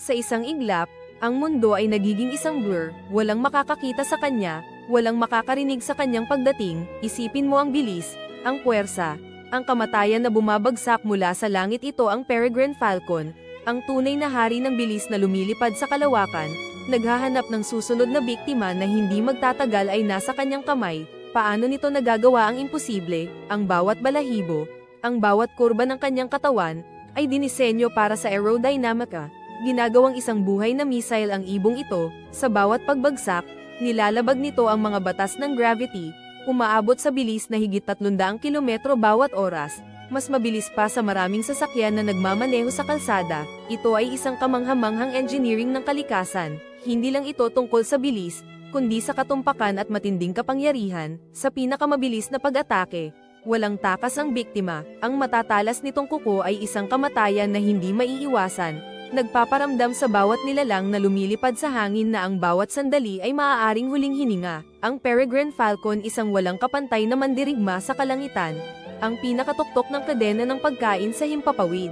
Sa isang iglap, ang mundo ay nagiging isang blur, walang makakakita sa kanya, walang makakarinig sa kanyang pagdating. Isipin mo ang bilis, ang puwersa, ang kamatayan na bumabagsak mula sa langit. Ito ang Peregrine Falcon, ang tunay na hari ng bilis na lumilipad sa kalawakan, naghahanap ng susunod na biktima na hindi magtatagal ay nasa kanyang kamay. Paano nito nagagawa ang imposible? Ang bawat balahibo, ang bawat kurba ng kanyang katawan, ay dinisenyo para sa aerodynamica. Ginagawang isang buhay na missile ang ibong ito. Sa bawat pagbagsak, nilalabag nito ang mga batas ng gravity, umaabot sa bilis na higit 300 kilometro bawat oras, mas mabilis pa sa maraming sasakyan na nagmamaneho sa kalsada. Ito ay isang kamanghamanghang engineering ng kalikasan. Hindi lang ito tungkol sa bilis, kundi sa katumpakan at matinding kapangyarihan. Sa pinakamabilis na pag-atake, walang takas ang biktima. Ang matatalas nitong kuko ay isang kamatayan na hindi maiiwasan. Nagpaparamdam sa bawat nilalang na lumilipad sa hangin na ang bawat sandali ay maaaring huling hininga. Ang Peregrine Falcon, isang walang kapantay na mandirigma sa kalangitan, ang pinakatuktok ng kadena ng pagkain sa himpapawid.